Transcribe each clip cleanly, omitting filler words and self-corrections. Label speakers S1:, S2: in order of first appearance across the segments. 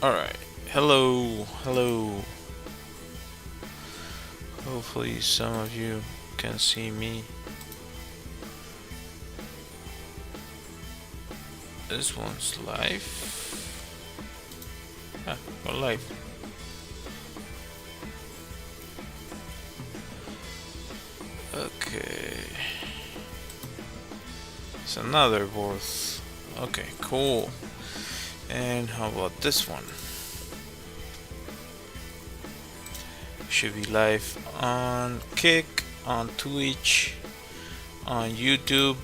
S1: Alright, hello. Hopefully some of you can see me. This one's live. Ah, well, live. Okay. It's another board. Okay, cool. And how about this one? Should be live on Kick, on Twitch, on YouTube,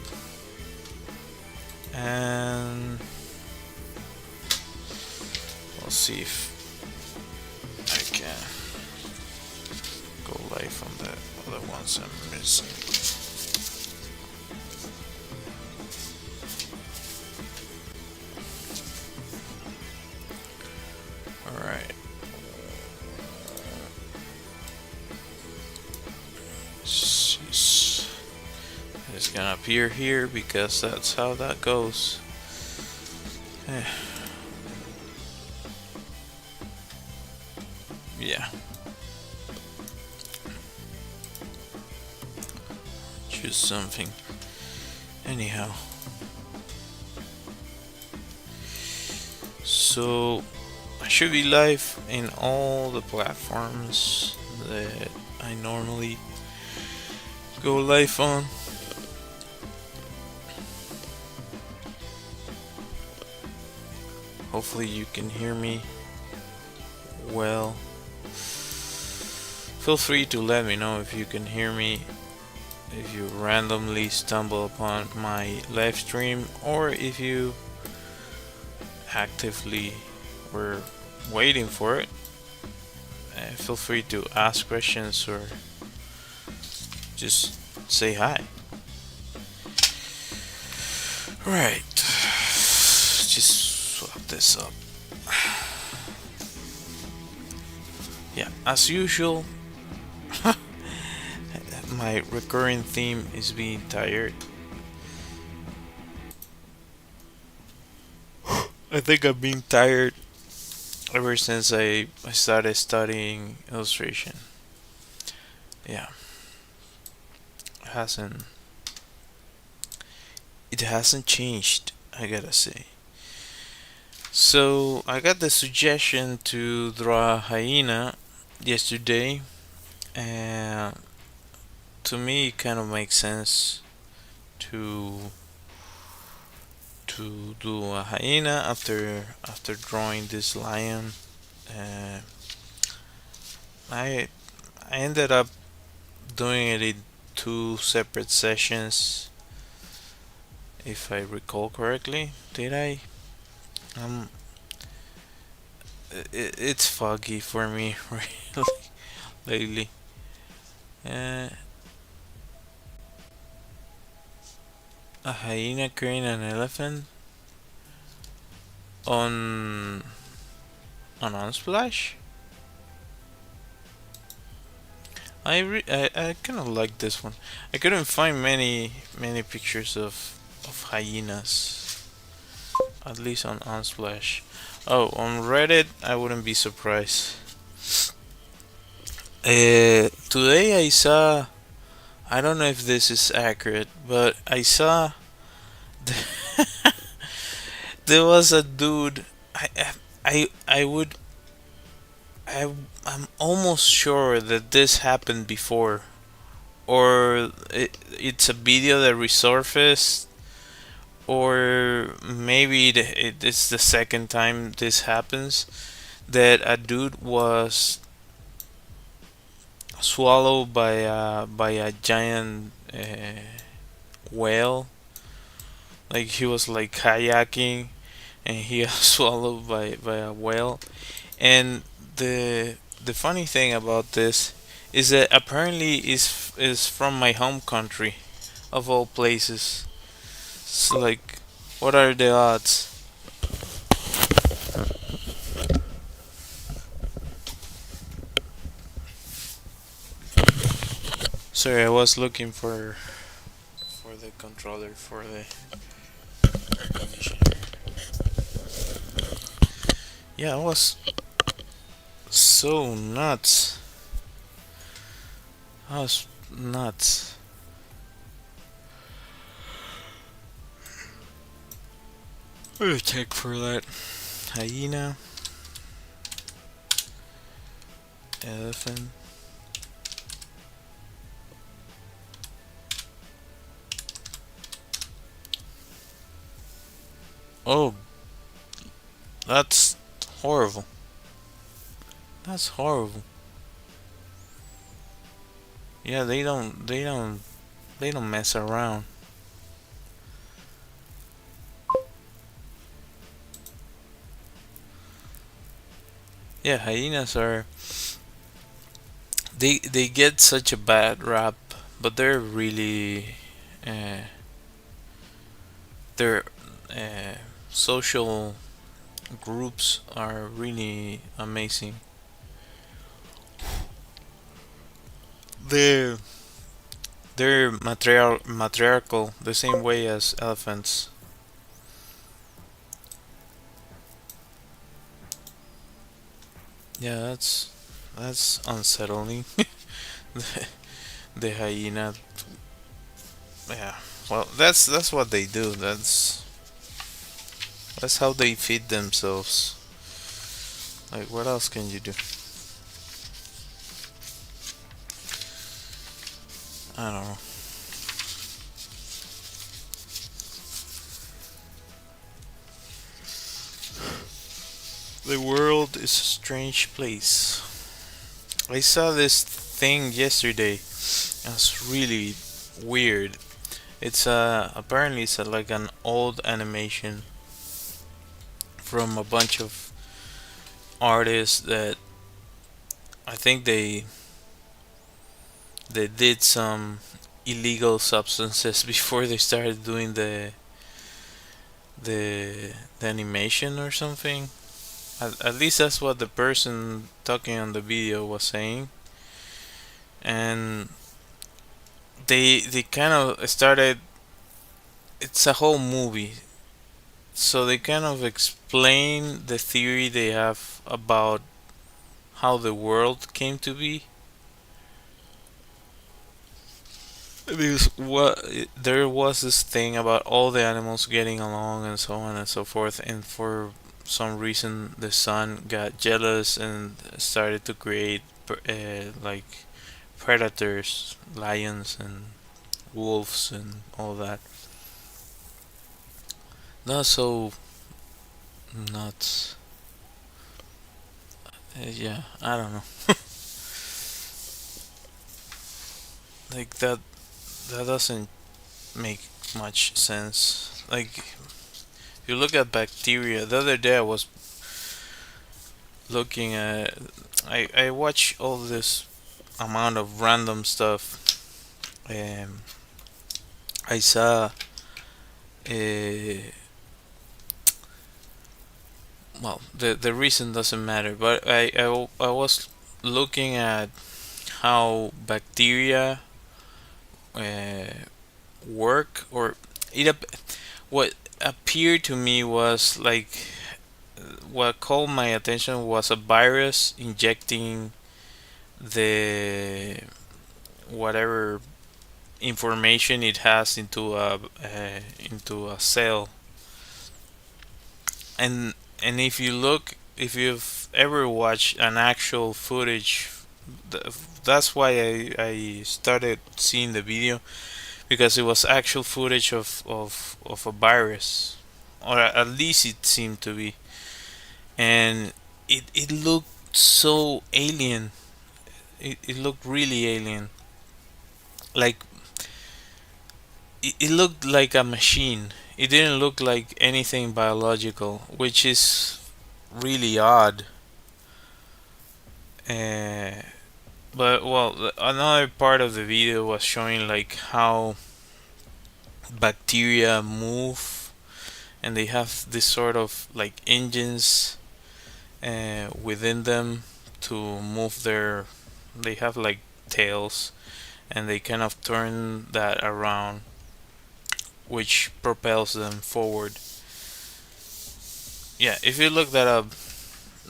S1: and we'll see if I can go live on the other ones I'm missing. Alright. It's gonna appear here because that's how that goes. Yeah. Choose something. Anyhow. So I should be live in all the platforms that I normally go live on. Hopefully you can hear me well. Feel free to let me know if you can hear me, if you randomly stumble upon my live stream, or if you actively were waiting for it. Feel free to ask questions or just say hi. Right, just swap this up. Yeah, as usual, my recurring theme is being tired. I think I've been tired ever since I started studying illustration. Yeah, hasn't it hasn't changed, I gotta say. So I got the suggestion to draw a hyena yesterday, and to me it kind of makes sense to do a hyena after drawing this lion. Uh, I I ended up doing it in two separate sessions, if I recall correctly. Did I? Um, it's foggy for me really lately. Uh, a hyena carrying an elephant on Unsplash. I kind of like this one. I couldn't find many pictures of hyenas, at least on Unsplash. Oh, on Reddit, I wouldn't be surprised. Today I saw. I don't know if this is accurate, but I saw there was a dude. I would. I'm almost sure that this happened before, or it's a video that resurfaced, or maybe it's the second time this happens, that a dude was swallowed by a giant whale. Like he was like kayaking, and he got swallowed by a whale. And the funny thing about this is that apparently is from my home country, of all places. So like, what are the odds? Sorry, I was looking for the controller for the air conditioner. Yeah, it was so nuts. I was nuts. What do you check for that? Hyena, elephant. Oh, that's horrible. That's horrible. Yeah, they don't mess around. Yeah, hyenas are they get such a bad rap, but they're really uh, their social groups are really amazing. They're they're matriarchal the same way as elephants. Yeah, that's unsettling. the, the hyena. Yeah. Well, that's what they do. That's how they feed themselves. Like, what else can you do? I don't know. The world is a strange place. I saw this thing yesterday. It's really weird. It's apparently it's like an old animation from a bunch of artists that I think they did some illegal substances before they started doing the animation or something. At least that's what the person talking on the video was saying. And they kind of started. It's a whole movie, so they kind of explain the theory they have about how the world came to be. Because what there was this thing about all the animals getting along and so on and so forth, and for some reason the sun got jealous and started to create like predators, lions and wolves and all that. Not so nuts. Yeah, I don't know. Like that doesn't make much sense. Like if you look at bacteria, the other day I was looking at I watch all this amount of random stuff. I saw a well the reason doesn't matter, but I was looking at how bacteria uh, work or it what appeared to me was like what called my attention was a virus injecting the whatever information it has into a cell. And if you look, if you've ever watched an actual footage, that's why I started seeing the video, because it was actual footage of a virus, or at least it seemed to be. And it looked so alien. It looked really alien. Like it looked like a machine. It didn't look like anything biological, which is really odd. Uh, but well, another part of the video was showing like how bacteria move, and they have this sort of like engines within them to move their. They have like tails, and they kind of turn that around, which propels them forward. Yeah, if you look that up,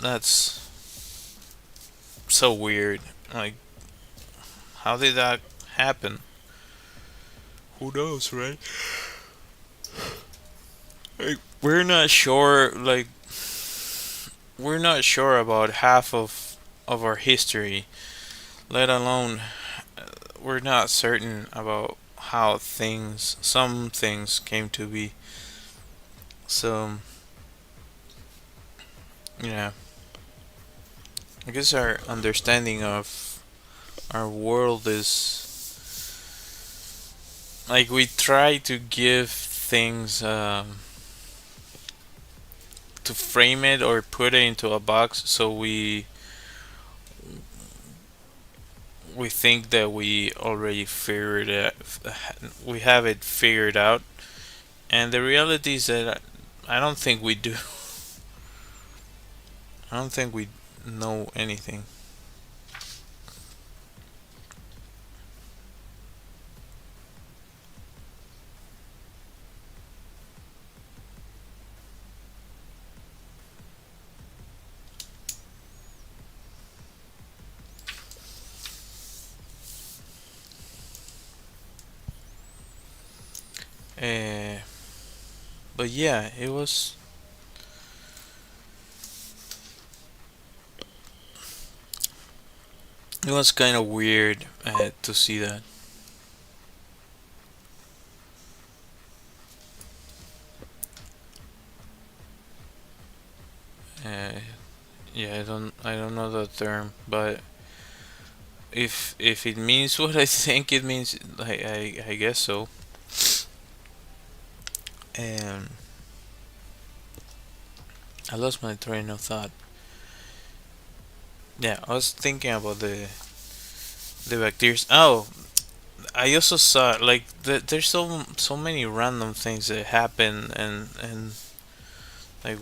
S1: That's so weird. Like, how did that happen? Who knows, right? Like, we're not sure about half of our history, let alone we're not certain about how some things came to be. So, yeah, I guess our understanding of our world is like we try to give things to frame it or put it into a box so we think that we already figured it we have it figured out, and the reality is that I don't think we do. I don't think we know anything. uh, but yeah, it was kind of weird to see that. uh, yeah, I don't know the term, but if it means what I think it means, I guess so. And I lost my train of thought. Yeah, I was thinking about the bacteria. Oh, I also saw like there's so many random things that happen, and like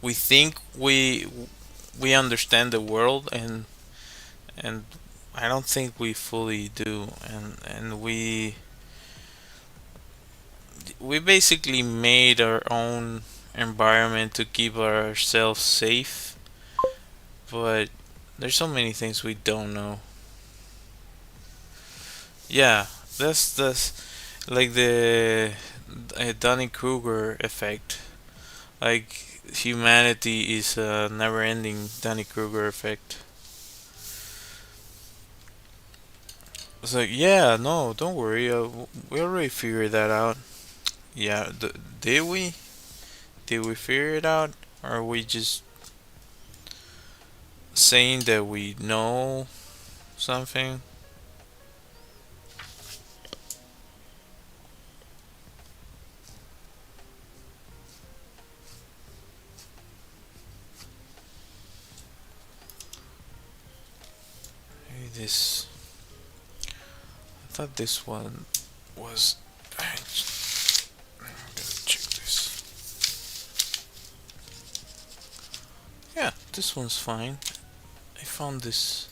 S1: we think we understand the world, and I don't think we fully do, and we basically made our own environment to keep ourselves safe, but there's so many things we don't know. Yeah, that's like the Dunning Kruger effect. Like humanity is a never-ending Dunning Kruger effect. It's like, yeah, no, don't worry. We already figured that out. Yeah, did we? Did we figure it out? Or are we just saying that we know something? Maybe this. I thought this one was. I'm gonna check this. Yeah, this one's fine. I found this.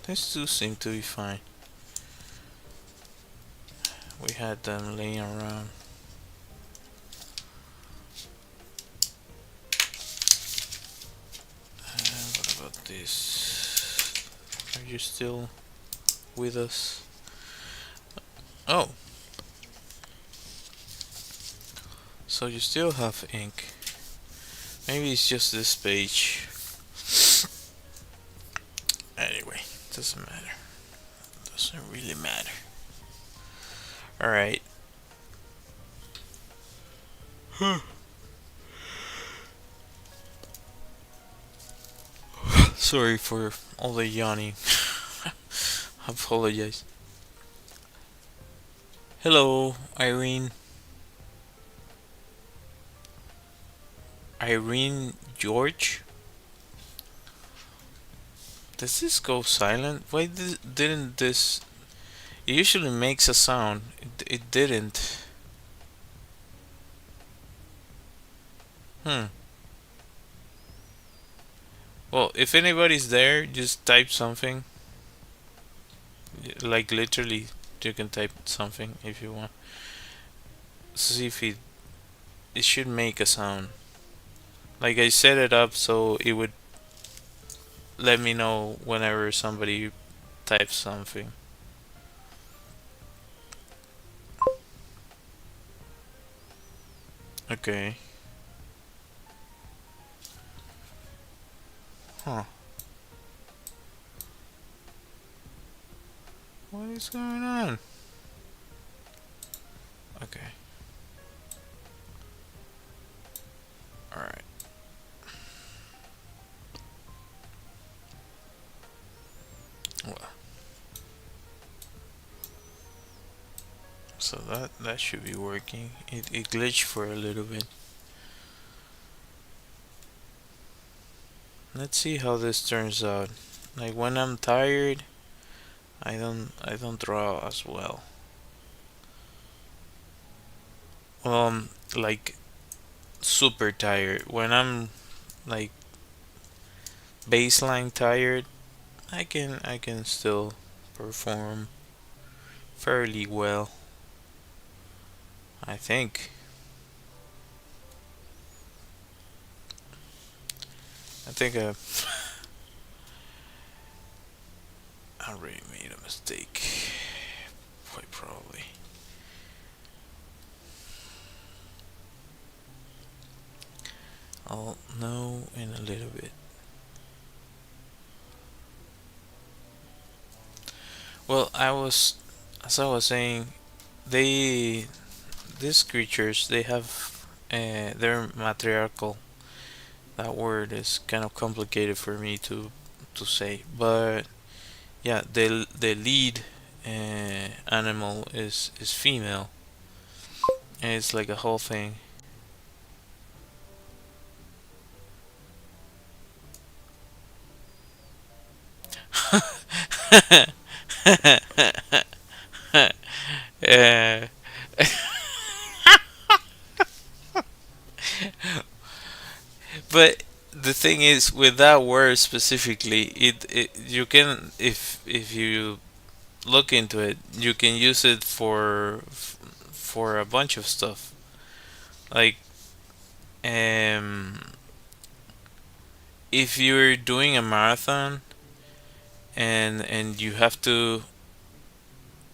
S1: These two seem to be fine. We had them laying around. What about this? Are you still with us? Oh, so you still have ink. Maybe it's just this page. Anyway, doesn't matter. Doesn't really matter. Alright. Sorry for all the yawning. I apologize. Hello, Irene. Irene George? Does this go silent? Why didn't this. It usually makes a sound. It didn't. Hmm. Well, if anybody's there, just type something. Like literally, you can type something if you want. See if it it should make a sound. Like I set it up so it would let me know whenever somebody types something. Okay. Huh. What is going on? Okay. Alright. Well, so that should be working. It glitched for a little bit. Let's see how this turns out. Like when I'm tired, I don't draw as well. Like super tired. When I'm like baseline tired, I can still perform fairly well. I think. I think I already made a mistake. Quite probably. I'll know in a little bit. Well, as I was saying, they, these creatures, they have, they're matriarchal. That word is kind of complicated for me to say, but yeah, the lead animal is female, and it's like a whole thing. uh, but the thing is, with that word specifically, it you can, if you look into it, you can use it for a bunch of stuff. Like, um, if you're doing a marathon and you have to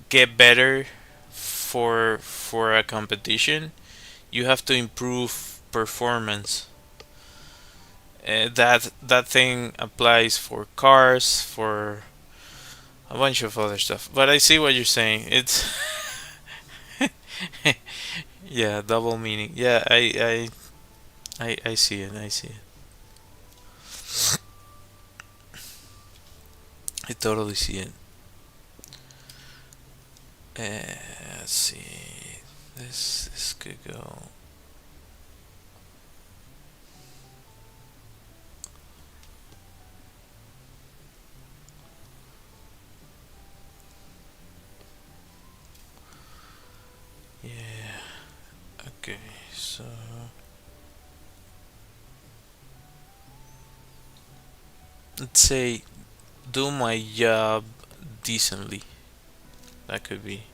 S1: get better for a competition, you have to improve performance. That thing applies for cars, for a bunch of other stuff. But I see what you're saying. It's yeah, double meaning. Yeah, I see it. I see it. I totally see it. Let's see. This could go. Yeah. Okay. So let's say do my job decently. That could be.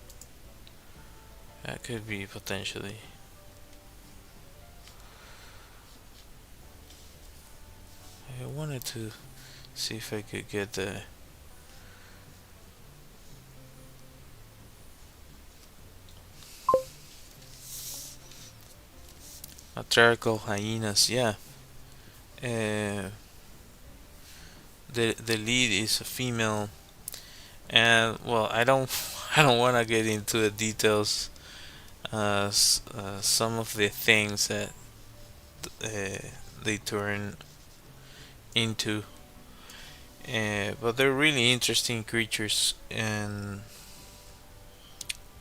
S1: That could be potentially. I wanted to see if I could get the matriarchal hyenas. Yeah. Uh, the lead is a female, and well, I don't I don't want to get into the details. Some of the things that they turn into, but they're really interesting creatures, and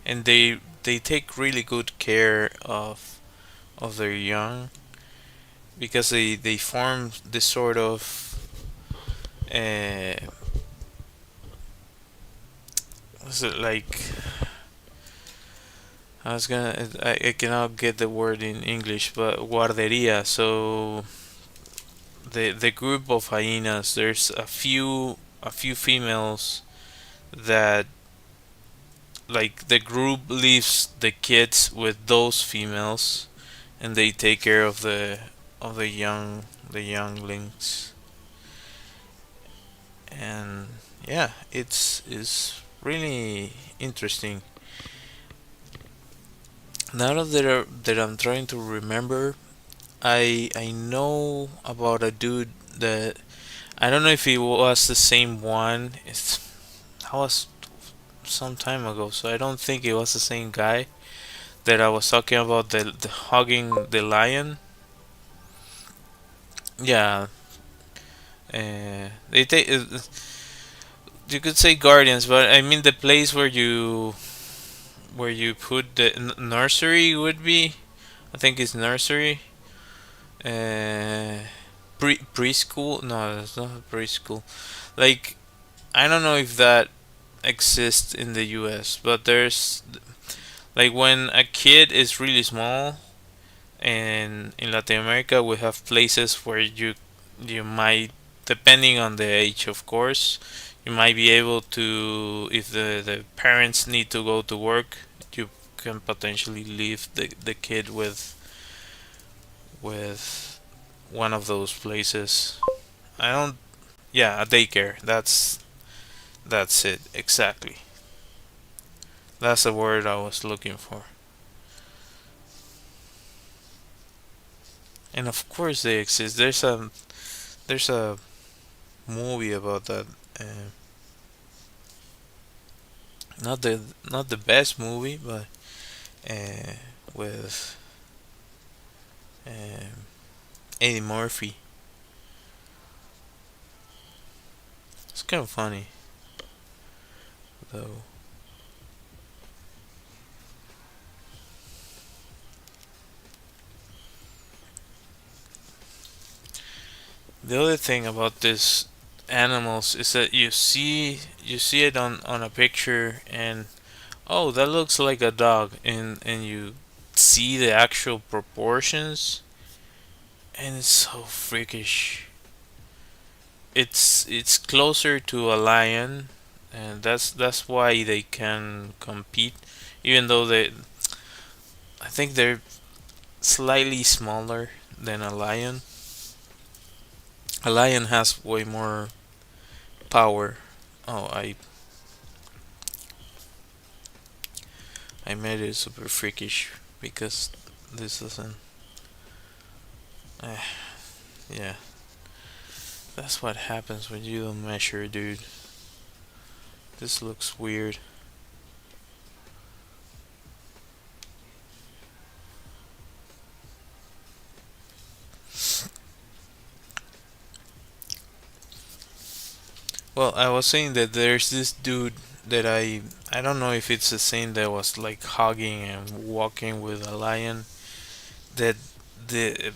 S1: they take really good care of their young, because they form this sort of uh, what's it like? I cannot get the word in English, but guarderia. So the group of hyenas, there's a few females that, like, the group leaves the kids with those females, and they take care of the younglings. And yeah, it's really interesting. Now that I'm trying to remember, I know about a dude that I don't know if he was the same one. That was some time ago, so I don't think it was the same guy that I was talking about. The hugging the lion. Yeah, they take. You could say guardians, but I mean the place where you put the nursery would be. I think it's nursery. Uh, preschool? No, it's not preschool. Like I don't know if that exists in the U.S., but there's like when a kid is really small, and in Latin America we have places where you might, depending on the age, of course, you might be able to, if the parents need to go to work, you can potentially leave the kid with one of those places. I don't. Yeah, a daycare. That's it exactly. That's the word I was looking for. And of course they exist. There's a movie about that. Uh, not the best movie, but uh, with um, Eddie Murphy. It's kind of funny though. The other thing about this animals is that you see it on a picture, and oh, that looks like a dog, and you see the actual proportions, and it's so freakish. It's closer to a lion, and that's why they can compete, even though I think they're slightly smaller than a lion. A lion has way more power. Oh, I made it super freakish because this doesn't. Uh, yeah, that's what happens when you don't measure, dude. This looks weird. Well, I was saying that there's this dude that I don't know if it's the same that was like hugging and walking with a lion. That the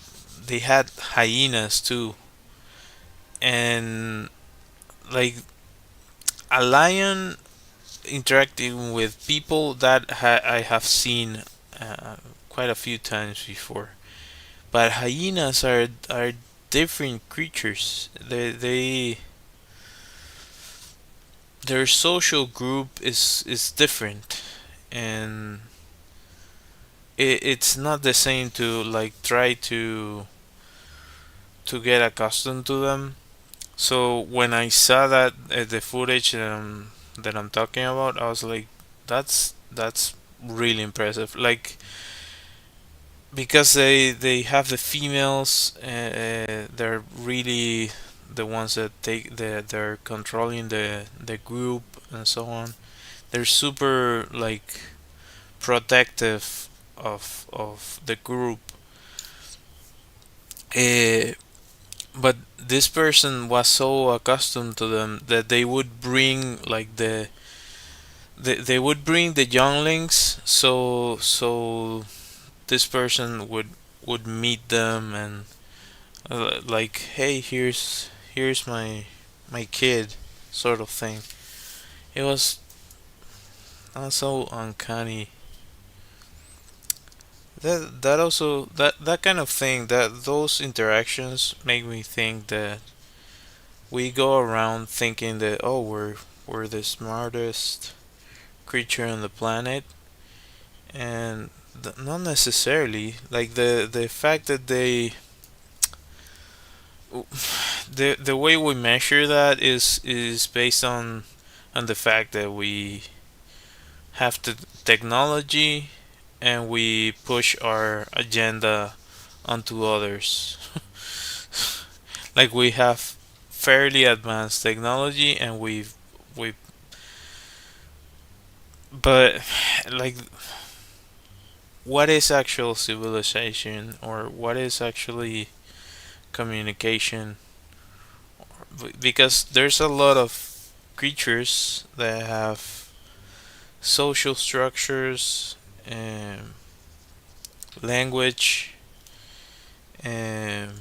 S1: they had hyenas too, and like a lion interacting with people that I have seen uh, quite a few times before. But hyenas are different creatures. Their social group is different, and it's not the same to like try to get accustomed to them. So when I saw that the footage that I'm talking about, I was like, that's really impressive. Like because they have the females, they're really the ones that they're controlling the group and so on. They're super like protective of the group. Uh, but this person was so accustomed to them that they would bring like they would bring the younglings, so this person would meet them, and like, hey, here's my kid, sort of thing. It was so uncanny. That kind of thing, that those interactions make me think that we go around thinking that, oh, we're the smartest creature on the planet, and and not necessarily like the fact that the way we measure that is based on the fact that we have the technology and we push our agenda onto others. Like we have fairly advanced technology and we but like what is actual civilization or what is actually communication, because there's a lot of creatures that have social structures and language, and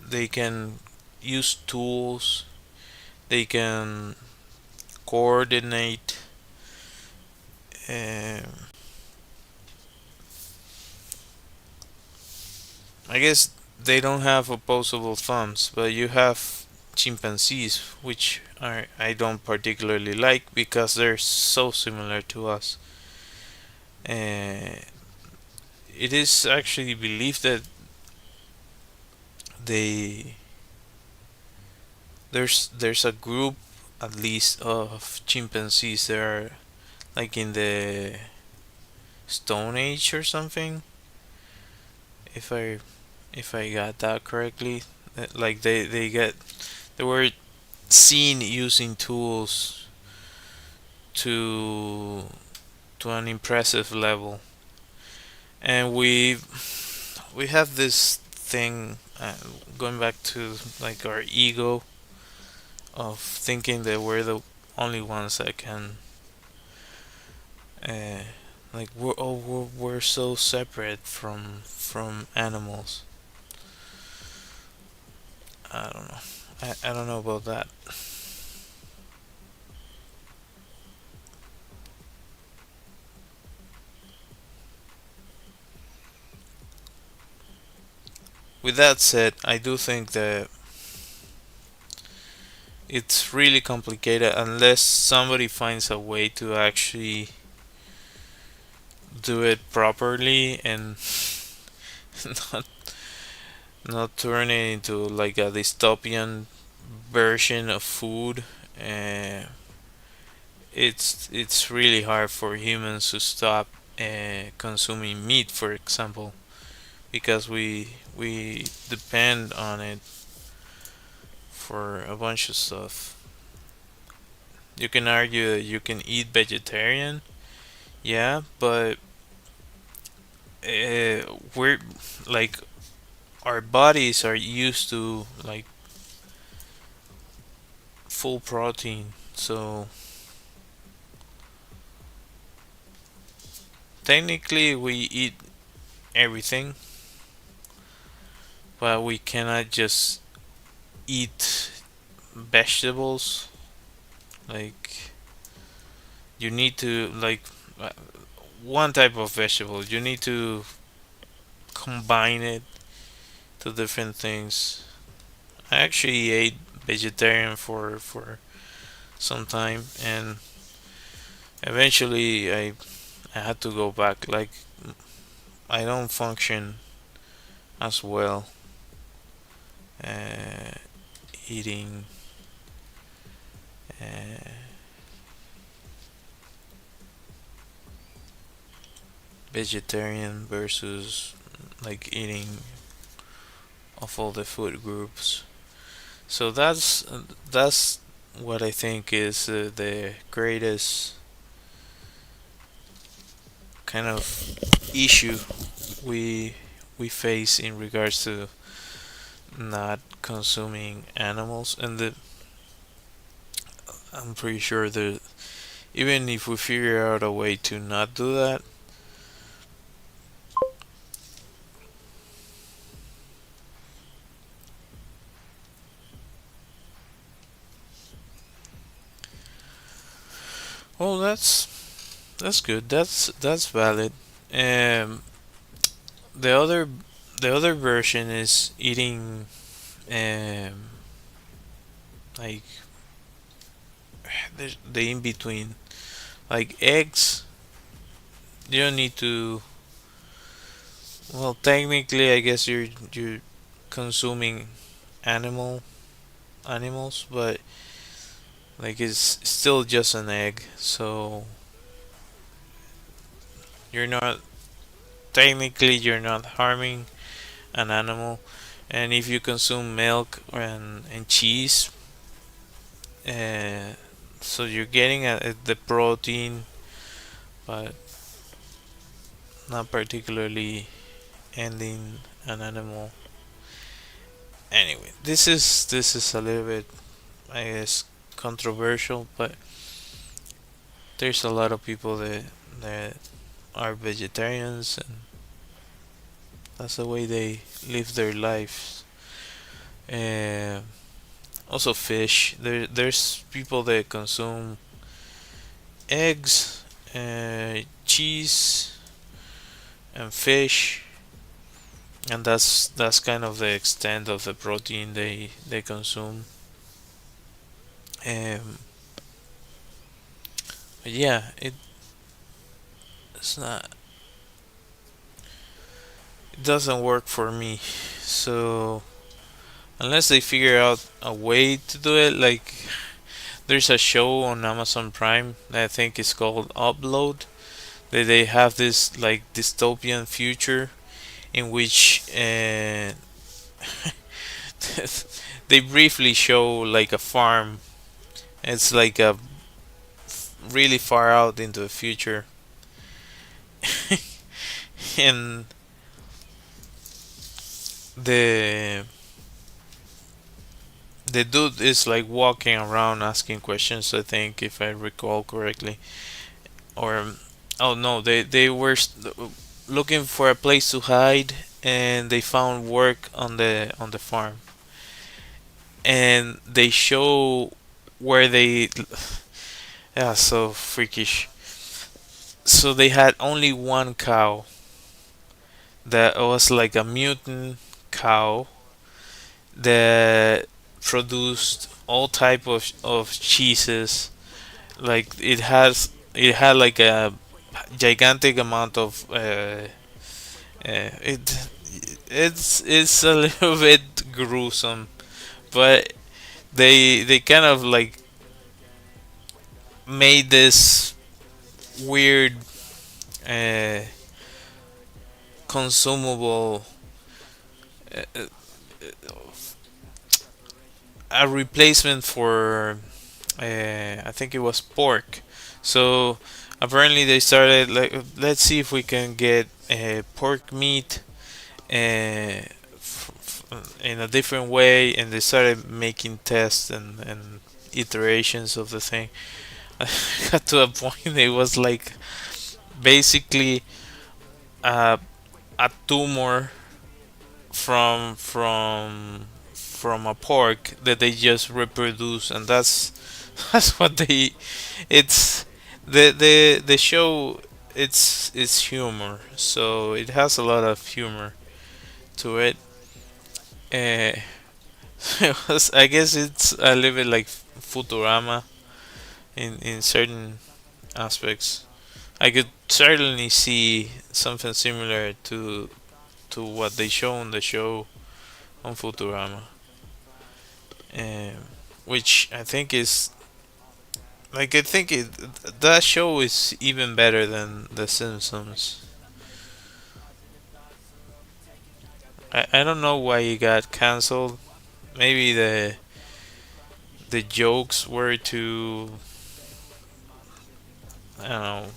S1: they can use tools, they can coordinate, and I guess they don't have opposable thumbs, but you have chimpanzees, which I don't particularly like because they're so similar to us. Uh, it is actually believed that they there's a group at least of chimpanzees that are like in the Stone Age or something. If I got that correctly, like they were seen using tools to to an impressive level, and we have this thing going back to like our ego of thinking that we're the only ones that can uh, like we're so separate from animals. I don't know. I don't know about that. With that said, I do think that it's really complicated unless somebody finds a way to actually do it properly and not not turn it into like a dystopian version of food. Uh, it's really hard for humans to stop consuming meat, for example, because we depend on it for a bunch of stuff. You can argue that you can eat vegetarian, yeah, but we're like our bodies are used to like full protein, so technically we eat everything, but we cannot just eat vegetables. Like you need to like uh, one type of vegetable. You need to combine it to different things. I actually ate vegetarian for some time, and eventually I had to go back. Like I don't function as well uh, eating uh, vegetarian versus like eating of all the food groups. So that's what I think is the greatest kind of issue we we face in regards to not consuming animals, and I'm pretty sure that even if we figure out a way to not do that, well, that's good. That's valid. Um, the other the other version is eating um like the in between, like eggs. you don't need to. Well, technically, I guess you're consuming animal animals, but like it's still just an egg, so you're not technically you're not harming an animal. And if you consume milk and cheese, uh, so you're getting the protein, but not particularly ending an animal. Anyway, this is a little bit, I guess, controversial, but there's a lot of people that are vegetarians, and that's the way they live their lives. Uh, Also, fish. There's people that consume eggs, cheese, and fish, and that's kind of the extent of the protein they consume. Um, but yeah, it's not. It doesn't work for me. So unless they figure out a way to do it, like there's a show on Amazon Prime that I think is called Upload. That they have this like dystopian future in which they briefly show like a farm. It's like a really far out into the future, and the the dude is like walking around asking questions. I think if I recall correctly, or oh no, they were looking for a place to hide, and they found work on the farm, and they show where they yeah, so freakish. So they had only one cow that was like a mutant cow that produced all type of cheeses. Like it had like a gigantic amount of it it's a little bit gruesome, but they kind of like made this weird uh, consumable uh, a replacement for I think it was pork. So apparently they started like let's see if we can get pork meat in a different way, and they started making tests and iterations of the thing. I got to a point it was like basically a, a tumor from a pork that they just reproduce, and that's what they it's the show. It's humor, so it has a lot of humor to it. uh, I guess it's a little bit like Futurama in certain aspects. I could certainly see something similar to what they show on the show on Futurama, um, which I think is like I think that show is even better than The Simpsons. I don't know why it got canceled. Maybe the jokes were too, I don't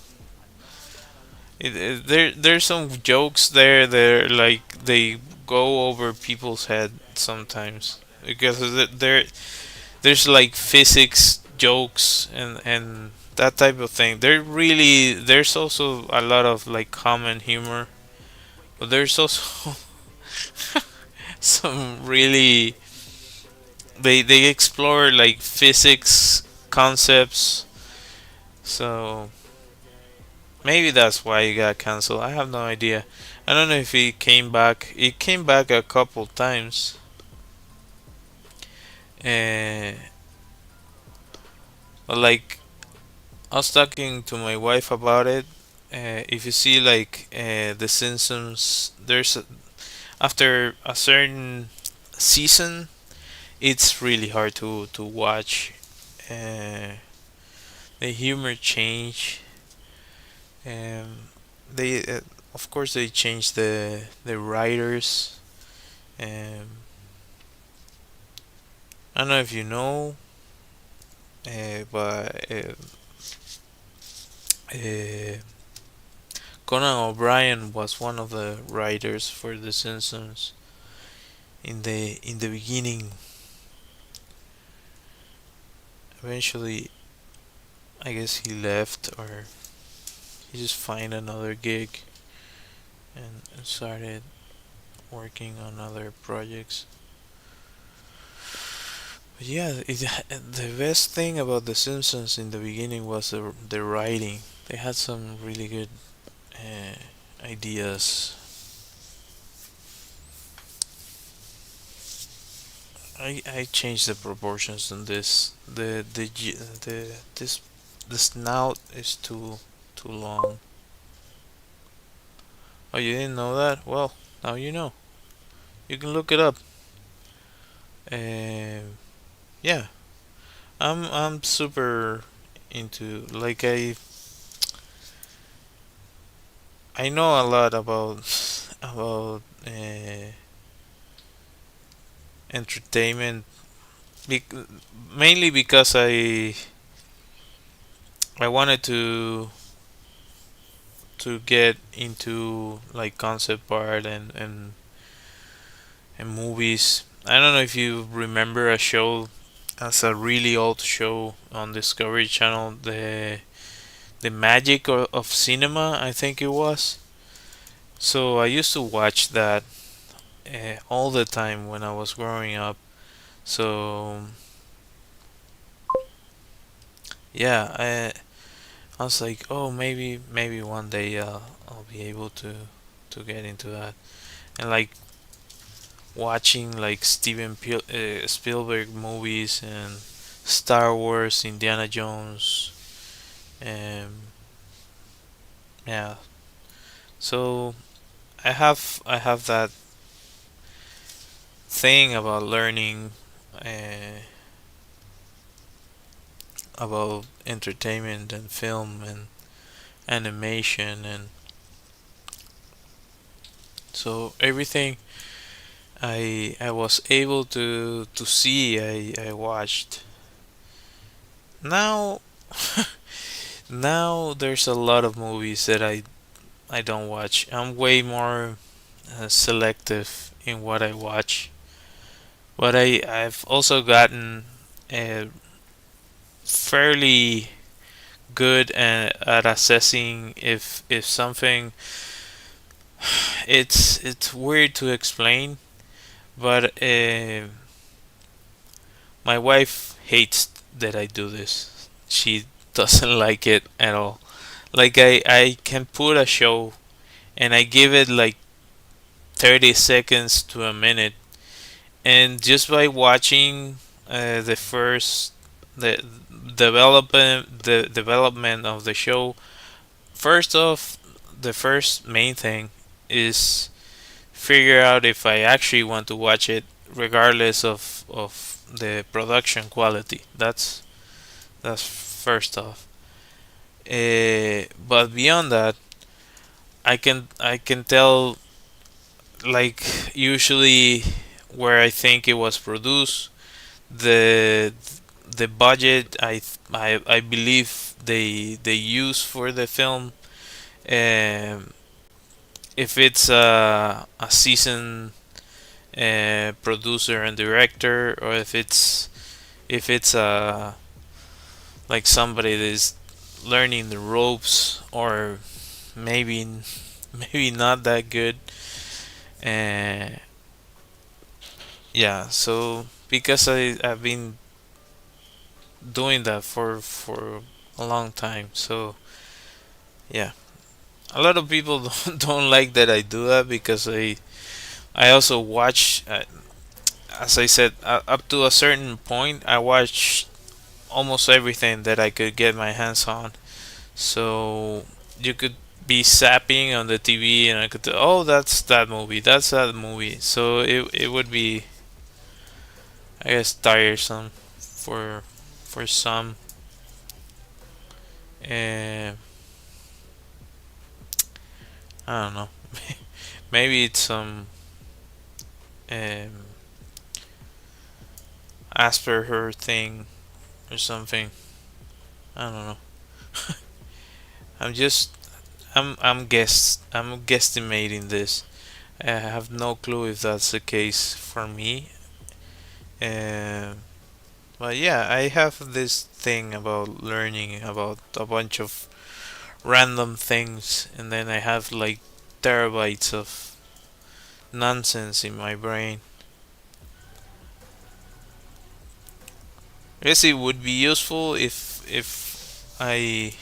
S1: know. There's some jokes there that like they go over people's head sometimes because there's like physics jokes and that type of thing. There's also a lot of like common humor, but there's also some really they explore like physics concepts. So maybe that's why it got canceled. I have no idea. I don't know if it came back. It came back a couple times. Uh, like I was talking to my wife about it, if you see like the Simpsons, after a certain season, it's really hard to watch. Uh, the humor change. Um, they of course they changed the writers. Um, I don't know if you know, but uh, Conan O'Brien was one of the writers for The Simpsons in the beginning. Eventually, I guess he left or he just find another gig and started working on other projects. But yeah, the best thing about The Simpsons in the beginning was the writing. They had some really good uh, ideas. I changed the proportions on this. The snout is too long. Oh, you didn't know that? Well, now you know. You can look it up. Um, yeah, I'm super into like I know a lot about entertainment, bec- mainly because I wanted to get into like concept art and movies. I don't know if you remember a show, as a really old show on Discovery Channel, the Magic of Cinema, I think it was. So I used to watch that all the time when I was growing up. So yeah, I was like, oh, maybe one day I'll be able to get into that. And like watching like Spielberg movies and Star Wars, Indiana Jones, and yeah. So I have that thing about learning uh, about entertainment and film and animation, and so everything I was able to see, I watched. Now now there's a lot of movies that I don't watch. I'm way more selective in what I watch. But I've also gotten fairly good at assessing if something, it's weird to explain, but my wife hates that I do this. She doesn't like it at all. Like I can put a show and I give it like 30 seconds to a minute, and just by watching the first the development of the show, first off, the first main thing is figure out if I actually want to watch it, regardless of the production quality. That's first off. But beyond that, I can tell, like, usually where I think it was produced, the the budget I believe they use for the film, um, if it's a seasoned producer and director, or if it's like somebody that is learning the ropes, or maybe maybe not that good. uh, yeah, so because I've been doing that for a long time, so yeah, a lot of people don't like that I do that, because I also watch, as I said, up to a certain point I watch almost everything that I could get my hands on. So you could be zapping on the TV, and I could tell, oh, that's that movie, that's that movie. So it would be, I guess, tiresome for some. And I don't know. Maybe it's some um, Asperger thing or something. I don't know. I'm just I'm guesstimating this. I have no clue if that's the case for me. Um, but yeah, I have this thing about learning about a bunch of random things, and then I have like terabytes of nonsense in my brain. I guess it would be useful if I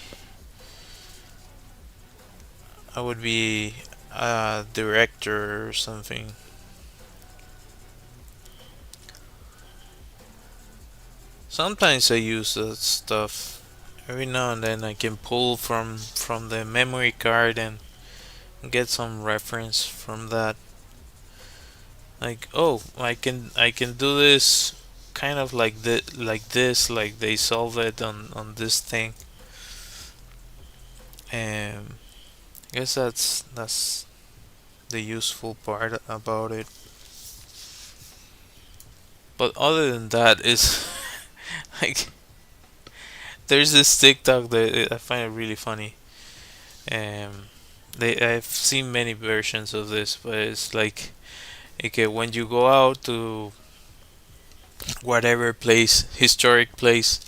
S1: would be a director or something. Sometimes I use that stuff. Every now and then I can pull from the memory card and get some reference from that. Like, oh, I can do this kind of like like they solve it on this thing. And I guess that's the useful part about it. But other than that, is like there's this TikTok that I find it really funny. I've seen many versions of this, but it's like, okay, when you go out to whatever place, historic place,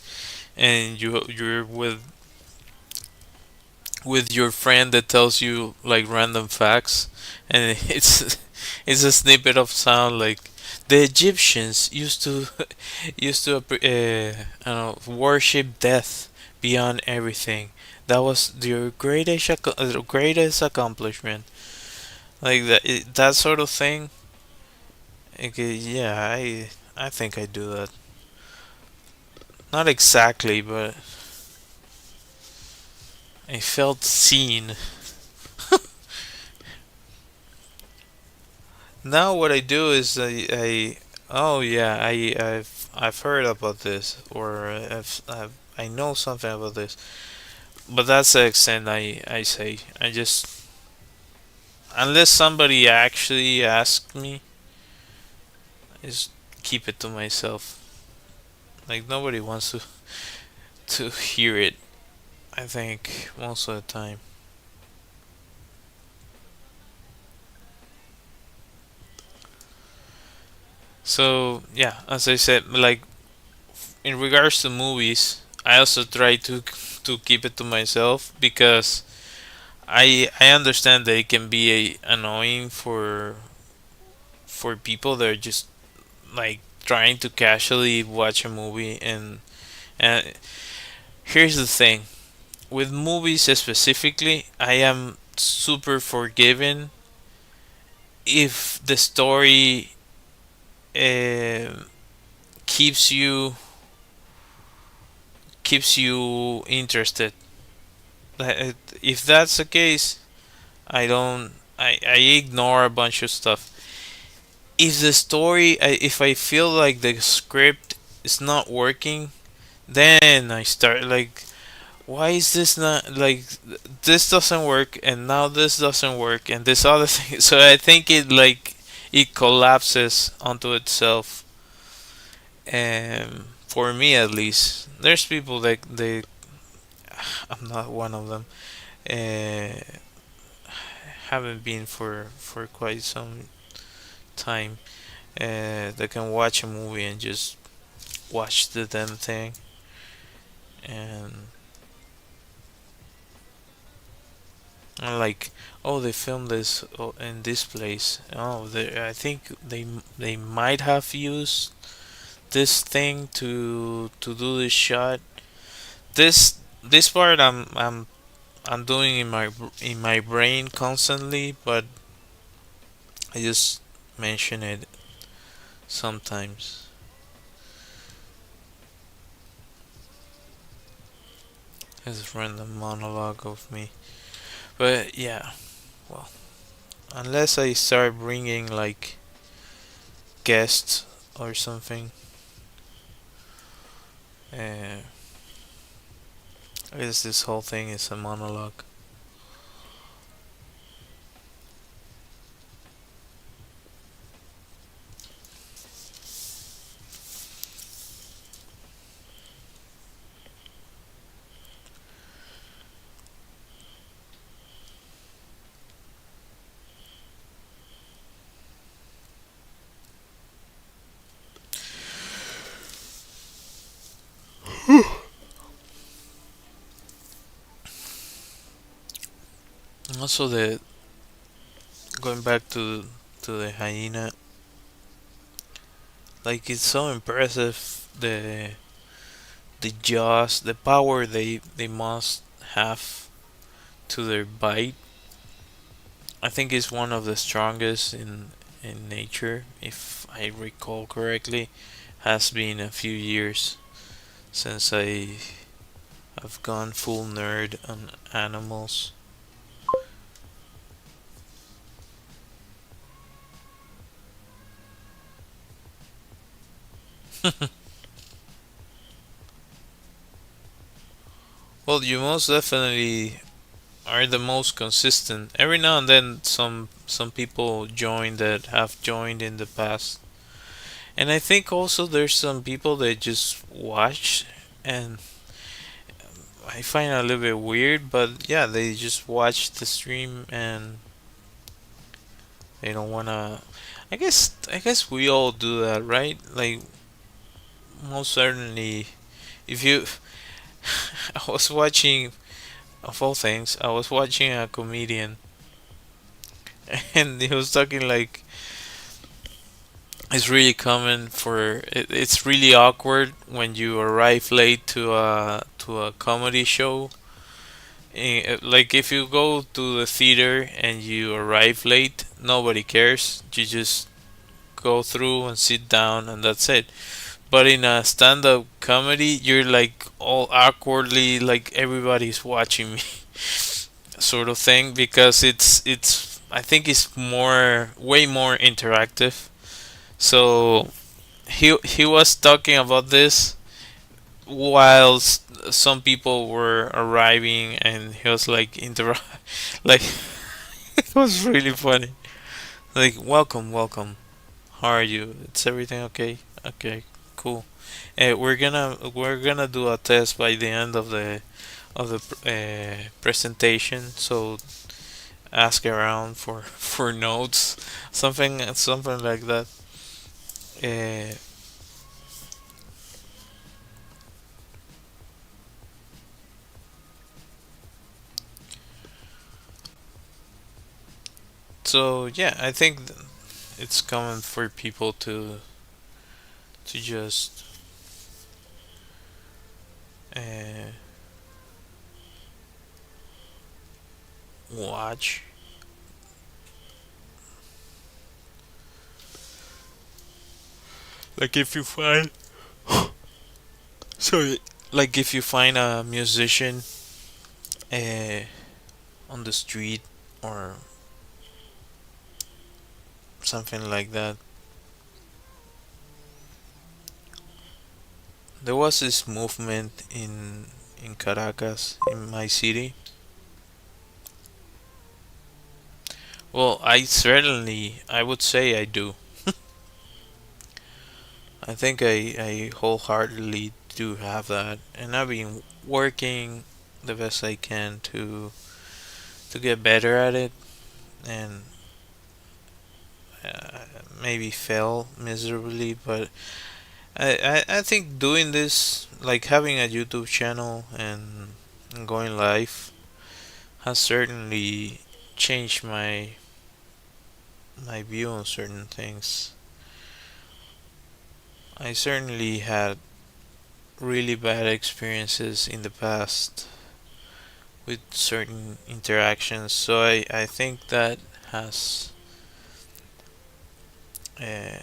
S1: and you're with your friend that tells you like random facts, and it's a snippet of sound like the Egyptians used to I don't know, worship death beyond everything. That was their greatest accomplishment. Like that sort of thing. Okay, yeah, I think I do that. Not exactly, but I felt seen. Now what I do is I oh yeah, I've heard about this, or I know something about this. But that's the extent I say. I just, unless somebody actually asks me, I just keep it to myself. Like nobody wants to hear it. I think most of the time. So yeah, as I said, like in regards to movies, I also try to keep it to myself because I understand that it can be annoying for people that are just like trying to casually watch a movie. And here's the thing, with movies specifically, I am super forgiving if the story uh, keeps you keeps you interested. If that's the case, I don't. I ignore a bunch of stuff. If the story, if I feel like the script is not working, then I start like, why is this not like, this doesn't work, and now this doesn't work, and this other thing. So I think it collapses onto itself. And for me, at least, there's people that they. I'm not one of them. Uh, haven't been for quite some time. That can watch a movie and just watch the damn thing, and I'm like, oh, they filmed this in this place. Oh, I think they might have used this thing to do this shot. This part I'm doing in my brain constantly, but I just mention it sometimes. It's a random monologue of me. But yeah, well, unless I start bringing like guests or something, uh, I guess this whole thing is a monologue. Also, the going back to the hyena, like it's so impressive the jaws, the power they must have to their bite. I think it's one of the strongest in nature, if I recall correctly. Has been a few years since I have gone full nerd on animals. Well, you most definitely are the most consistent. Every now and then, some people join that have joined in the past, and I think also there's some people that just watch, and I find it a little bit weird. But yeah, they just watch the stream and they don't wanna. I guess we all do that, right? Like most certainly, if you, I was watching of all things, I was watching a comedian, and he was talking like it's really common it's really awkward when you arrive late to a comedy show. Like if you go to the theater and you arrive late, nobody cares. You just go through and sit down, and that's it. But in a stand-up comedy, you're like all awkwardly like everybody's watching me, sort of thing, because it's I think it's way more interactive. So he was talking about this while some people were arriving, and he was like like it was really funny. Like, welcome. How are you? It's everything okay? Okay, cool. We're gonna do a test by the end of the presentation. So ask around for for notes, something like that. Uh, so yeah, I think it's common for people to just uh, watch. Like if you find sorry, like if you find a musician uh, on the street or something like that. There was this movement in Caracas, in my city. Well, I would say I do. I think I wholeheartedly do have that, and I've been working the best I can to get better at it, and uh, maybe fail miserably, but I think doing this, like having a YouTube channel and going live, has certainly changed my view on certain things. I certainly had really bad experiences in the past with certain interactions, so I think that has uh,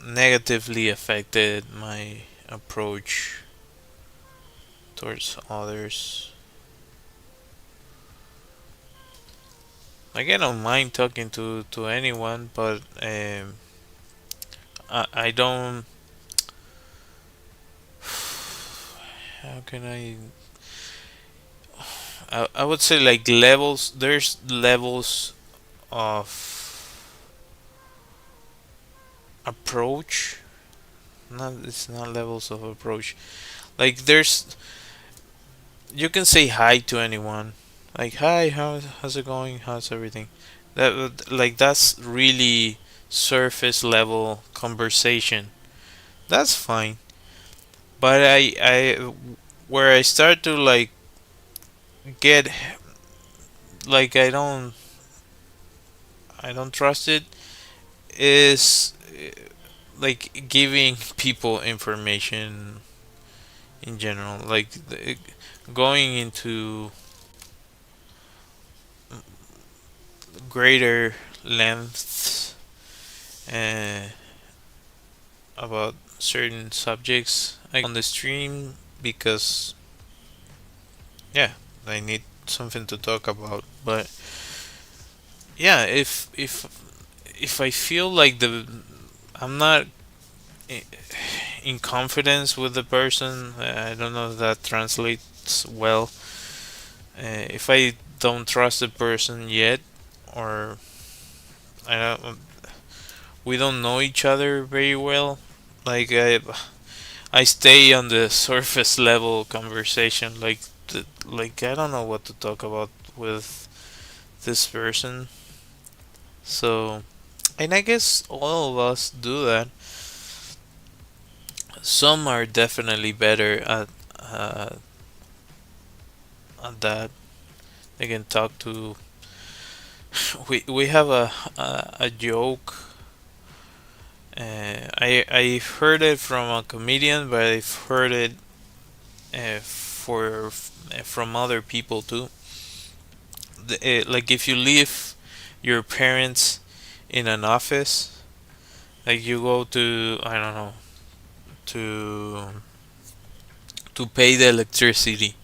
S1: negatively affected my approach towards others. Like I don't mind talking to anyone, but I don't. How can I would say like levels. There's levels of approach. Not it's not levels of approach. Like there's you can say hi to anyone. Like hi, how's it going? How's everything? Like that's really surface level conversation. That's fine. But I where I start to like get like I don't trust it is like giving people information in general, like going into greater lengths uh, about certain subjects like on the stream because yeah, I need something to talk about. But yeah, if I feel like the I'm not in confidence with the person, I don't know if that translates well. If I don't trust the person yet, or I don't, we don't know each other very well. Like I stay on the surface level conversation. Like I don't know what to talk about with this person. So, and I guess all of us do that. Some are definitely better uh, at that. They can talk to. We have a joke. I heard it from a comedian, but I've heard it from other people too. Like if you leave your parents in an office, like you go to I don't know to pay the electricity,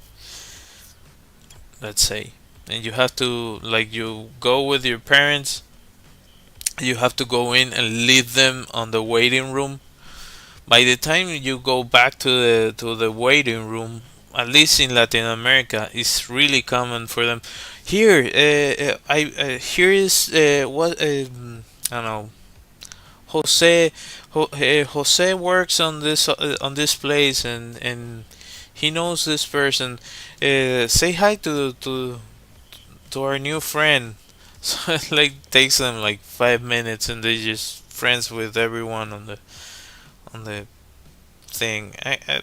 S1: let's say, and you have to like you go with your parents, you have to go in and leave them on the waiting room. By the time you go back to the waiting room, at least in Latin America, it's really common for them. Here, I here is what I don't know. Jose works on this place and he knows this person. Say hi to our new friend. So it like takes them like 5 minutes and they just friends with everyone on the thing.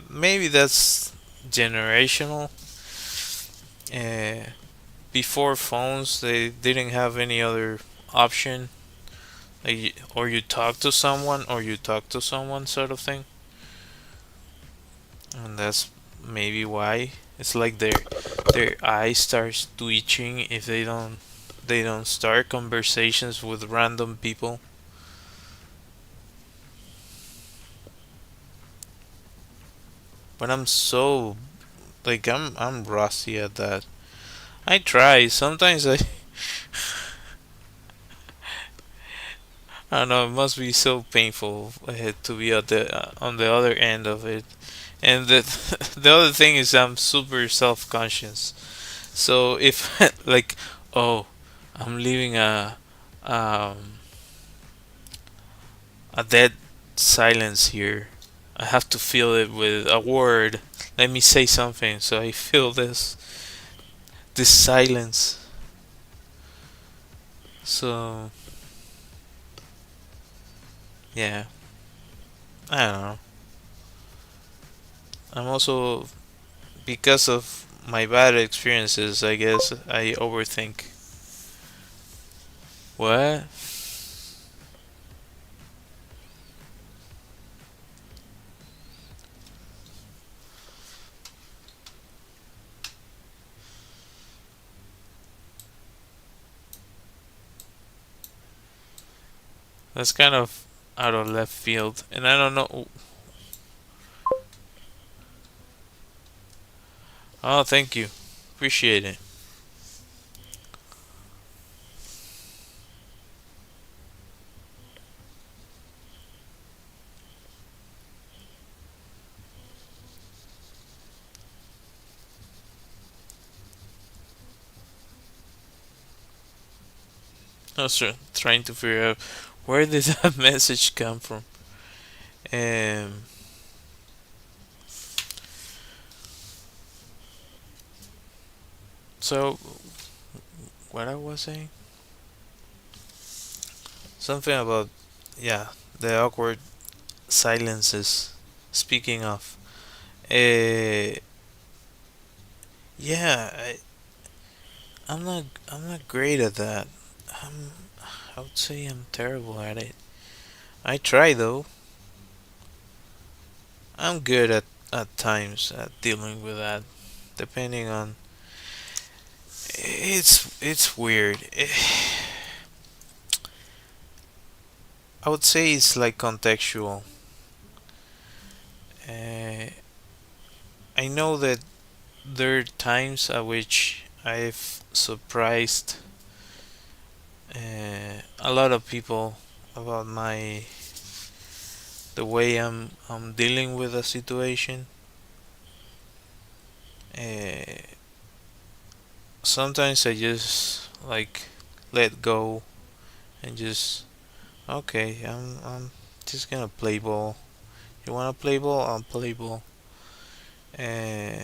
S1: Maybe that's generational. Uh, Before phones, they didn't have any other option. Like, or you talk to someone, or you talk to someone, sort of thing. And that's maybe why it's like their eye starts twitching if they don't start conversations with random people. But I'm so like I'm rusty at that. I try. Sometimes I don't know. It must be so painful to be at the on the other end of it. And the other thing is I'm super self conscious. So if like oh I'm leaving um a dead silence here. I have to fill it with a word. Let me say something so I feel this silence. So yeah, I don't know. I'm also because of my bad experiences. I guess I overthink. What? That's kind of out of left field, and I don't know. Oh, thank you. Appreciate it. I was trying to figure out where did that message come from. Um, so what I was saying, something about, yeah, the awkward silences. Speaking of, uh, yeah, I'm not great at that. I'm, I would say I'm terrible at it. I try though. I'm good at times at dealing with that, depending on. It's weird. I would say it's like contextual. Uh, I know that there are times at which I've surprised a lot of people about my the way I'm dealing with a situation. Uh, Sometimes I just like let go and just okay. I'm just gonna play ball. You wanna play ball? I'll play ball. Uh,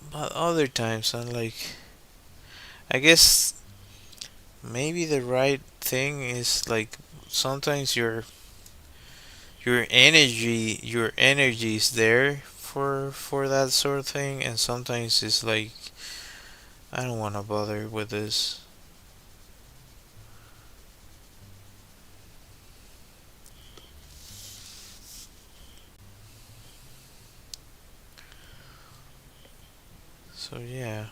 S1: but other times I'm like, I guess maybe the right thing is like sometimes your energy is there for that sort of thing, and sometimes it's like I don't want to bother with this. So yeah,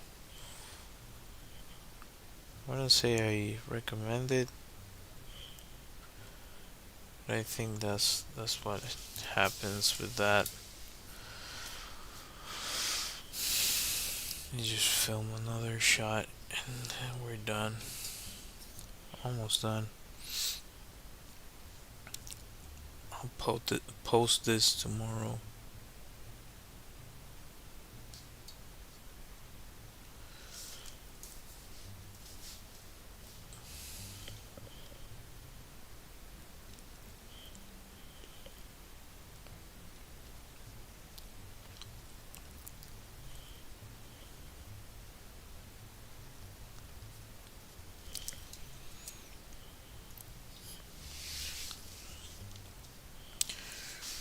S1: I wouldn't say I recommend it, but I think that's what happens with that. You just film another shot and we're done. Almost done. I'll post this tomorrow.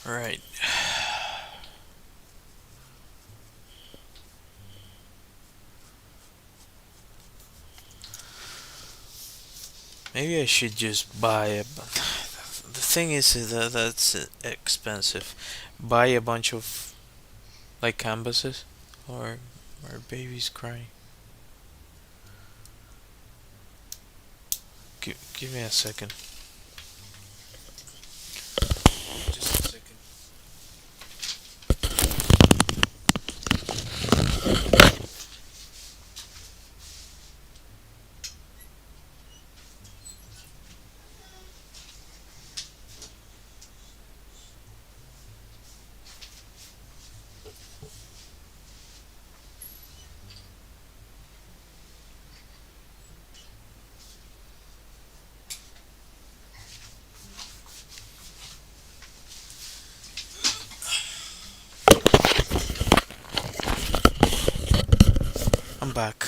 S1: Alright. Maybe I should just buy a. The thing is that that's expensive. Buy a bunch of like canvases, or babies crying. Give me a second. Just a second. I'm back.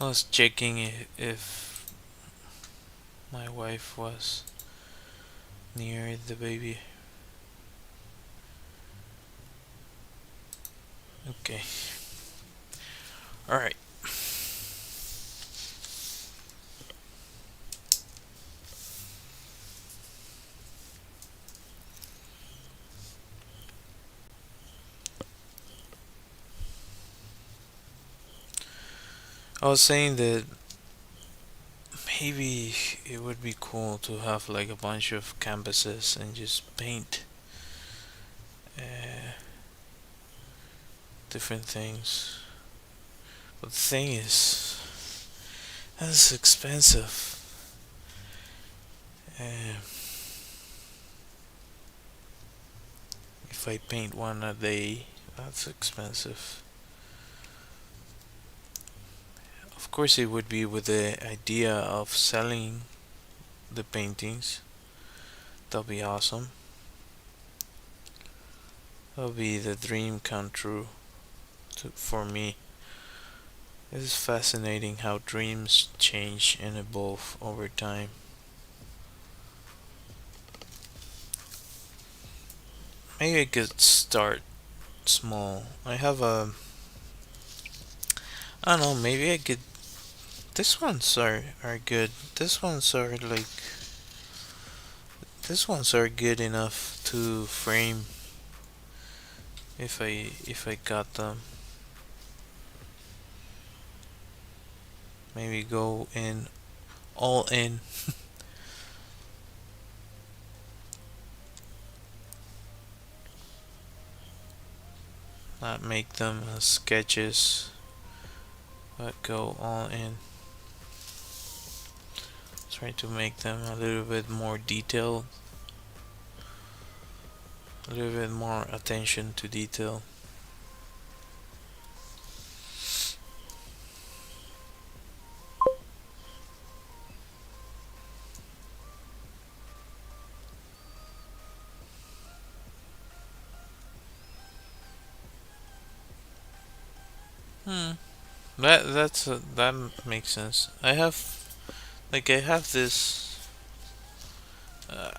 S1: I was checking if my wife was near the baby. Okay. Alright. I was saying that maybe it would be cool to have like a bunch of canvases and just paint uh, different things. But the thing is, that's expensive. Uh, if I paint one a day, that's expensive. Of course, it would be with the idea of selling the paintings. That'll be awesome. That'll be the dream come true for me. It is fascinating how dreams change and evolve over time. Maybe I could start small. I don't know, maybe I could. This ones are good. This ones are good enough to frame if I got them. Maybe go in all in. Not make them as sketches, but go all in. Try to make them a little bit more detailed, a little bit more attention to detail. Hmm. That makes sense. I have this. Uh,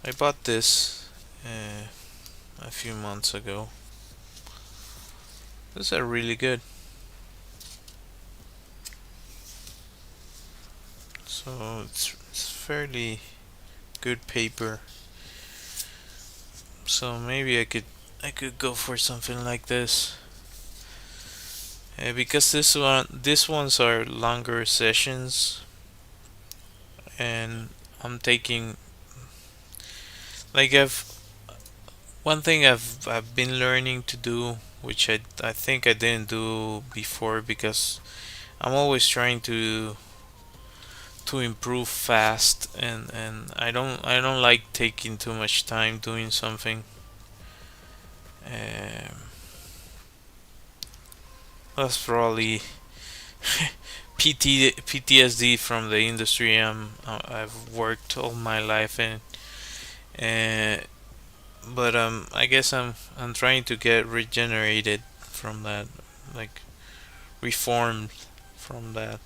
S1: I bought this a few months ago. These are really good. So it's fairly good paper. So maybe I could go for something like this. Because these ones are longer sessions, and I'm taking like I've one thing I've been learning to do, which I think I didn't do before because I'm always trying to improve fast, and I don't like taking too much time doing something. Um, that's probably PTSD from the industry I've worked all my life in. Uh, but I guess I'm trying to get regenerated from that, like reformed from that.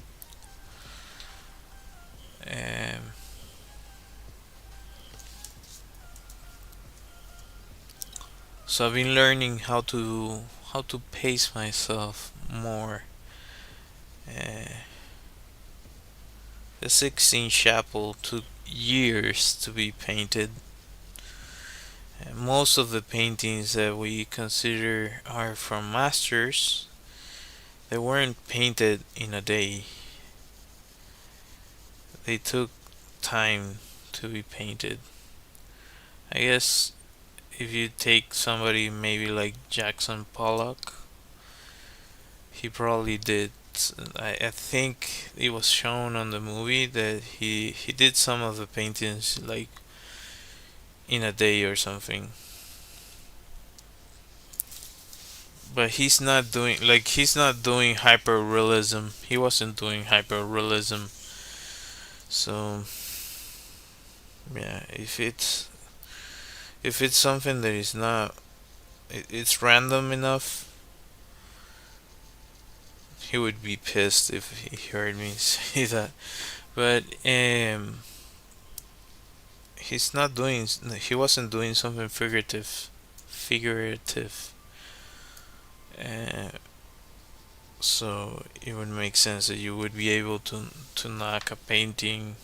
S1: Um, so I've been learning how to pace myself more. Uh, the Sixteen Chapel took years to be painted. Most of the paintings that we consider are from masters. They weren't painted in a day. They took time to be painted. I guess if you take somebody maybe like Jackson Pollock, he probably did. I think it was shown on the movie that he did some of the paintings like in a day or something. But he's not doing hyper realism. He wasn't doing hyper realism. So yeah, if it's something that is not it's random enough, he would be pissed if he heard me say that. But he's not doing he wasn't doing something figurative. Uh, so it would make sense that you would be able to knock a painting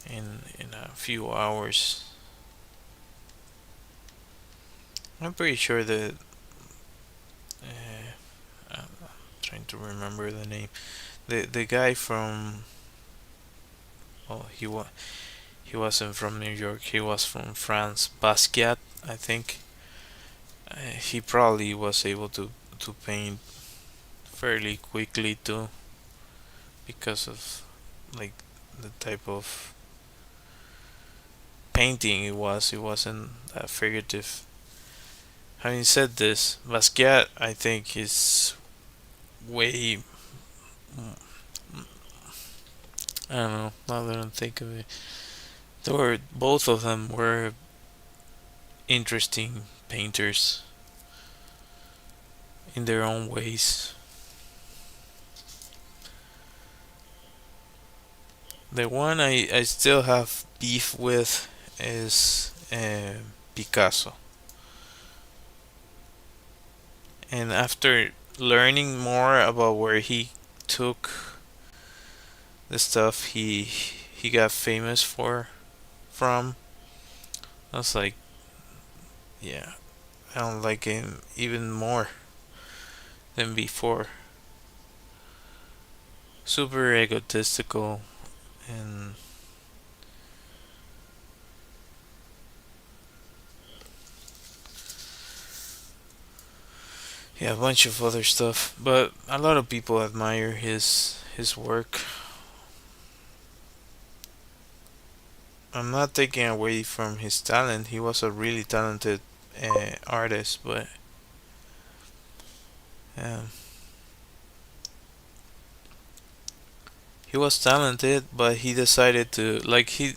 S1: in a few hours. I'm pretty sure that I'm trying to remember the name. The guy from well he wasn't from New York. He was from France. Basquiat, I think. He probably was able to paint fairly quickly too, because of like the type of painting it was. It wasn't that figurative. Having said this, Basquiat I think is way, I don't know. Now that I think of it, they were both of them were interesting painters in their own ways. The one I still have beef with is Picasso. And after learning more about where he took the stuff he got famous for from, I was like, yeah, I don't like him even more than before. Super egotistical and yeah, a bunch of other stuff. But a lot of people admire his work. I'm not taking away from his talent. He was a really talented artist, but um, he was talented, but he decided to like he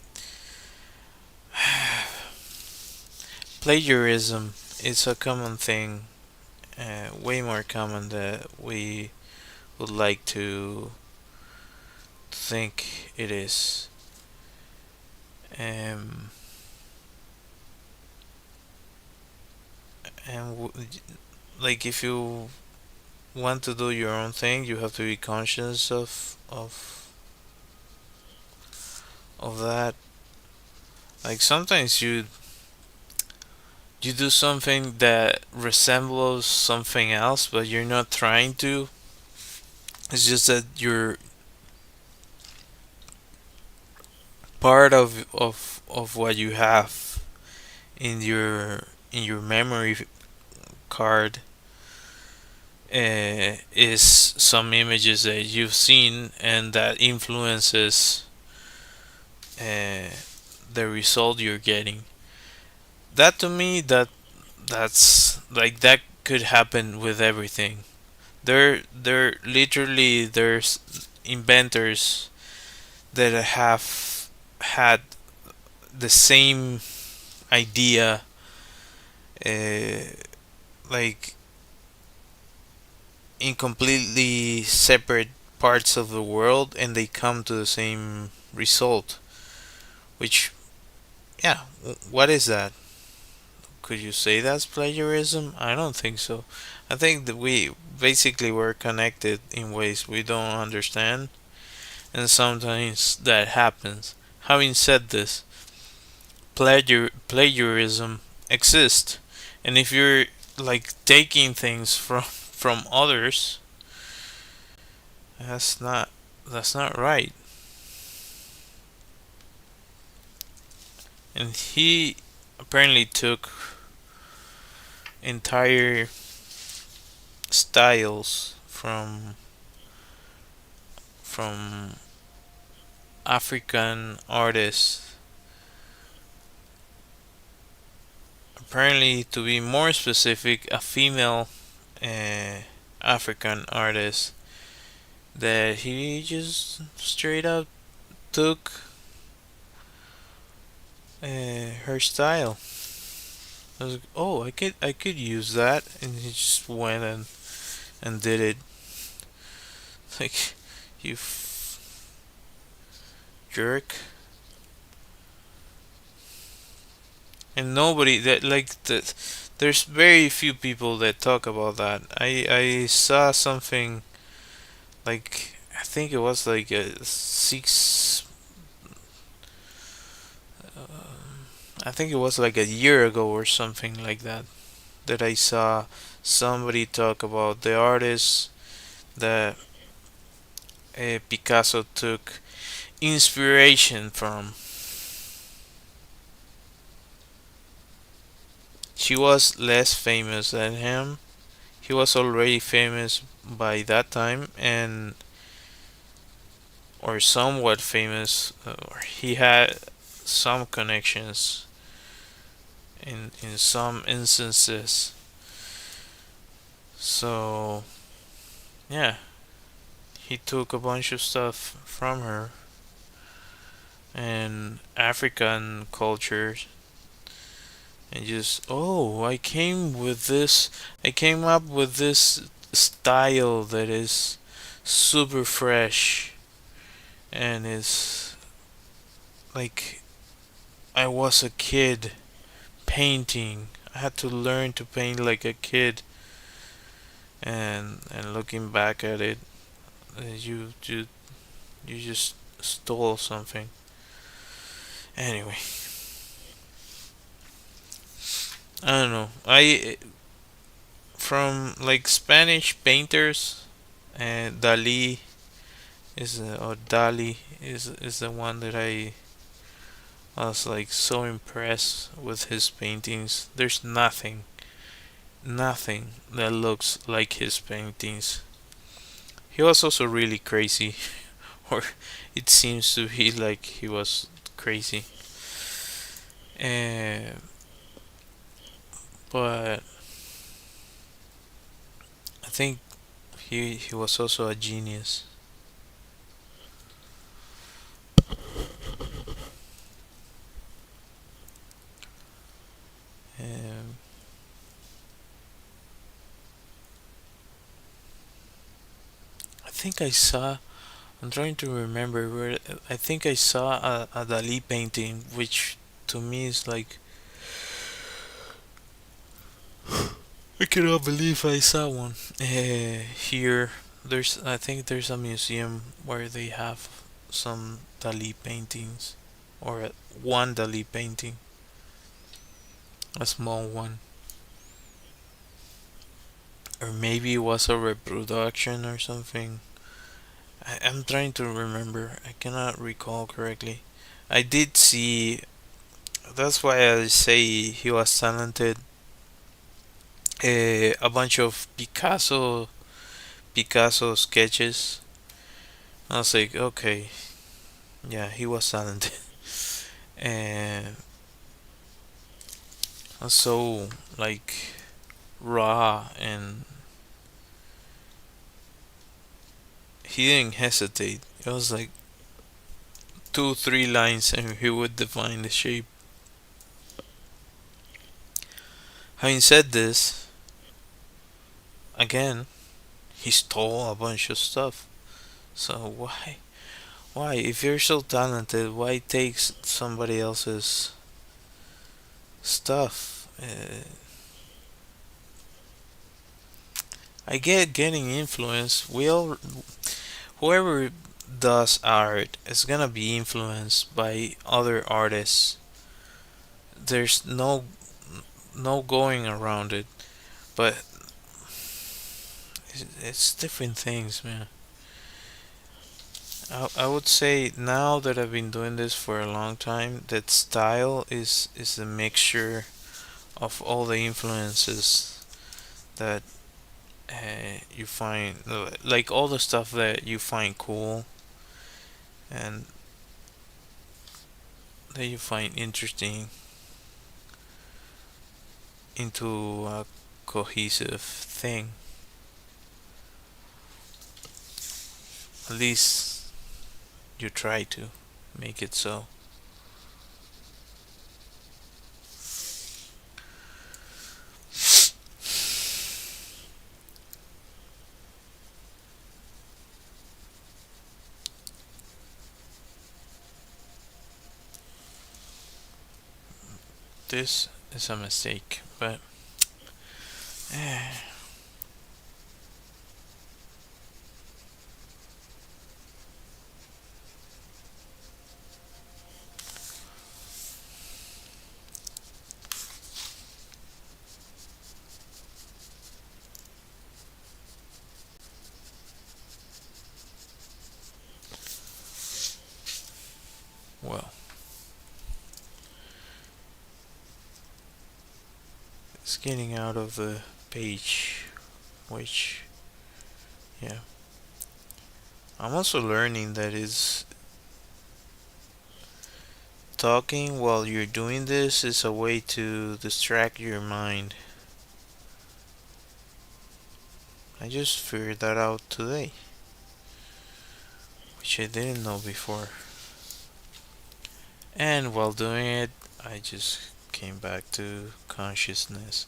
S1: plagiarism is a common thing, way more common than we would like to think it is. Um, and like if you want to do your own thing, you have to be conscious of that. Like sometimes you do something that resembles something else, but you're not trying to. It's just that you're part of what you have in your memory card is some images that you've seen and that influences uh, the result you're getting. That to me that's like that could happen with everything. There literally there's inventors that have had the same idea, uh, like in completely separate parts of the world, and they come to the same result. Which, yeah, what is that? Could you say that's plagiarism? I don't think so. I think that we basically were connected in ways we don't understand, and sometimes that happens. Having said this, plagiarism exists, and if you're like taking things from others, that's not right. And he apparently took entire styles from African artists. Apparently, to be more specific, a female uh, African artist that he just straight up took her style. I was like, oh, I could use that, and he just went and did it. Like, you jerk. And nobody that like the there's very few people that talk about that. I saw something like I think it was like a six. I think it was like a year ago or something like that that I saw somebody talk about the artist that Picasso took inspiration from. She was less famous than him. He was already famous by that time, and or somewhat famous, or he had some connections in some instances. So yeah, he took a bunch of stuff from her and African cultures, and just, oh, I came up with this style that is super fresh and is like I was a kid painting. I had to learn to paint like a kid, and looking back at it, you just stole something. Anyway, I don't know. I from like Spanish painters, and Dali is the one that I was like so impressed with his paintings. There's nothing that looks like his paintings. He was also really crazy, or it seems to be like he was crazy. Uh, but I think he was also a genius. Um, I think I saw. I'm trying to remember where. I think I saw a Dali painting, which to me is like, I cannot believe I saw one. Here, I think there's a museum where they have some Dali paintings, or one Dali painting, a small one, or maybe it was a reproduction or something. I'm trying to remember. I cannot recall correctly. I did see. That's why I say he was talented. A bunch of Picasso sketches. I was like, okay, yeah, he was talented. And so like raw, and he didn't hesitate. It was like 2 3 lines and he would define the shape. Having said this, again, he stole a bunch of stuff. So why if you're so talented, why take somebody else's stuff? I get getting influence. Whoever does art is gonna be influenced by other artists. There's no going around it. But it's different things, man. I would say now that I've been doing this for a long time, that style is a mixture of all the influences that you find, like all the stuff that you find cool and that you find interesting, into a cohesive thing. At least you try to make it so. This is a mistake, but eh, well, it's getting out of the page, which Yeah. I'm also learning that is talking while you're doing this is a way to distract your mind. I just figured that out today, which I didn't know before. And while doing it, I just came back to consciousness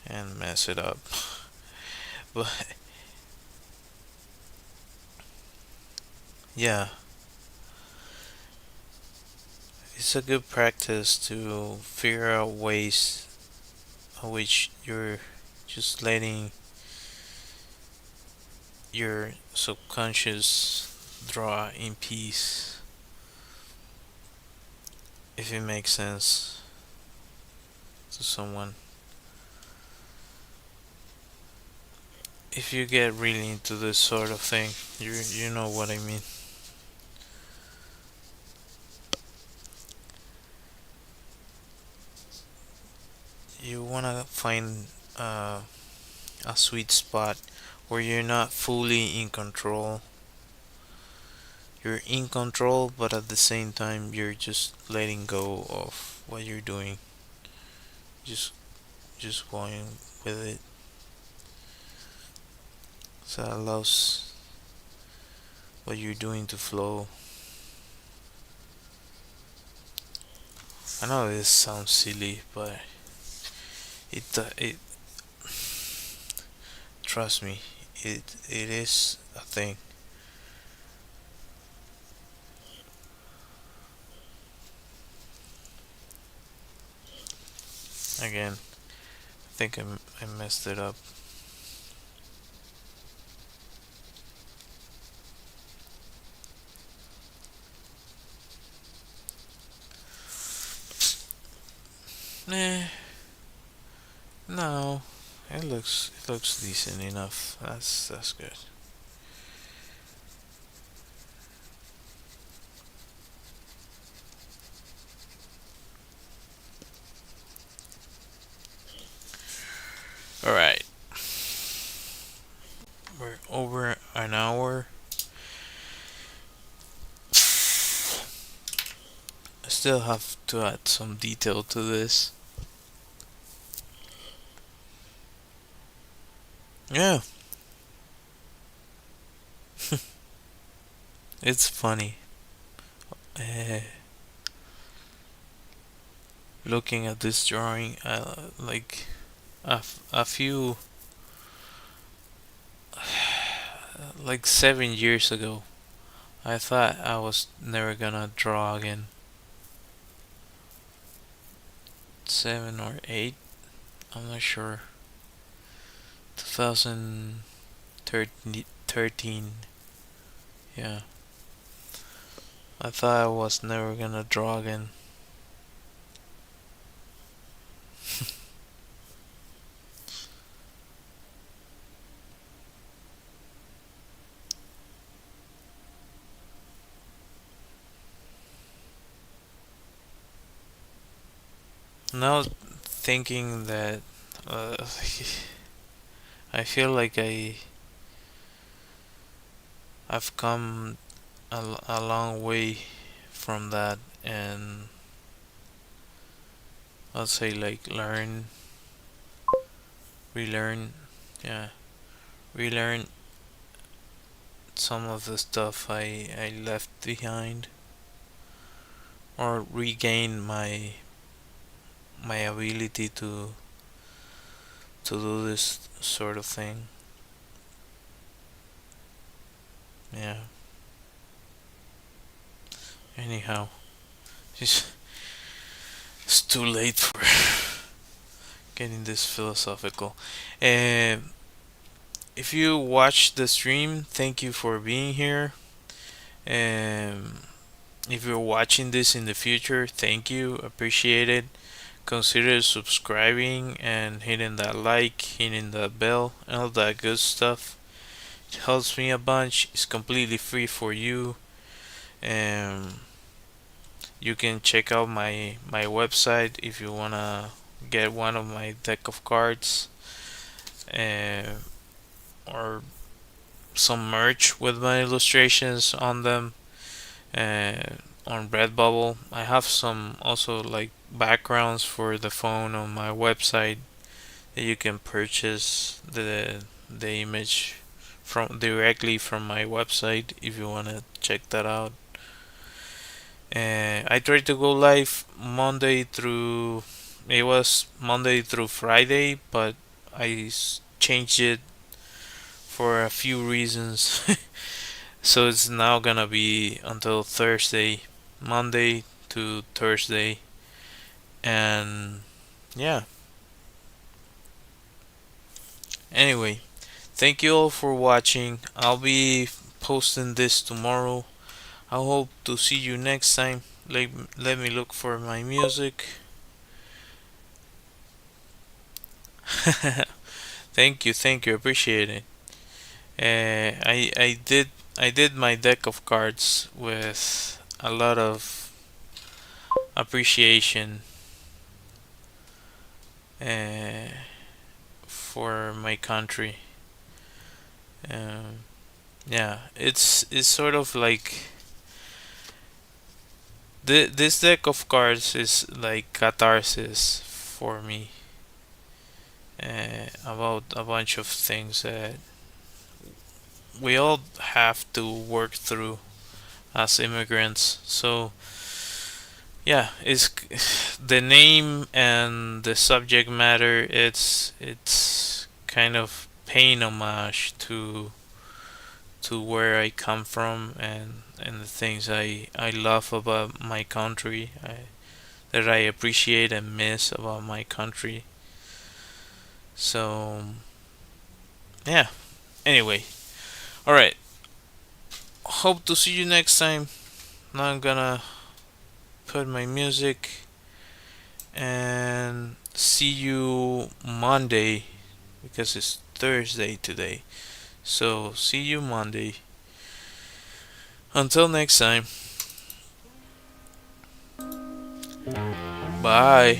S1: and mess it up. But yeah, it's a good practice to figure out ways in which you're just letting your subconscious draw in peace, if it makes sense to someone. If you get really into this sort of thing, you know what I mean. You wanna find a sweet spot where you're not fully in control. You're in control, but at the same time, you're just letting go of what you're doing. Just, just going with it. So it allows what you're doing to flow. I know this sounds silly, but it trust me, it is a thing. Again, I think I messed it up. Nah, no, it looks decent enough. That's good. All right, we're over an hour. I still have to add some detail to this. Yeah, it's funny. Uh, Looking at this drawing, like a few, like 7 years ago, I thought I was never gonna draw again. 7 or 8, I'm not sure. 2013, yeah. I thought I was never gonna draw again. Now thinking that uh, I feel like I've come a long way from that, and I'll say like relearn, yeah, relearn some of the stuff I left behind, or regain my ability to do this sort of thing. Yeah. Anyhow, it's, it's too late for getting this philosophical. Um, if you watch the stream, thank you for being here. Um, if you're watching this in the future, thank you, appreciate it. Consider subscribing and hitting that like, hitting that bell, and all that good stuff. It helps me a bunch. It's completely free for you. Um, you can check out my website if you wanna get one of my deck of cards, uh, or some merch with my illustrations on them, on Redbubble. I have some also like backgrounds for the phone on my website that you can purchase the image from directly from my website if you want to check that out. I tried to go live Monday through it was Monday through Friday, but changed it for a few reasons. So it's now gonna be until Thursday, Monday to Thursday, and yeah. Anyway, thank you all for watching. I'll be posting this tomorrow. I hope to see you next time. Let me look for my music. Thank you, appreciate it. I did my deck of cards with a lot of appreciation uh, for my country. Um, yeah, it's sort of like this deck of cards is like catharsis for me about a bunch of things that we all have to work through as immigrants. So yeah, it's the name and the subject matter. It's kind of paying homage to where I come from and the things I love about my country. That I appreciate and miss about my country. So yeah. Anyway, all right. Hope to see you next time. Now I'm gonna put my music and see you Monday because it's Thursday today. So see you Monday. Until next time. Bye.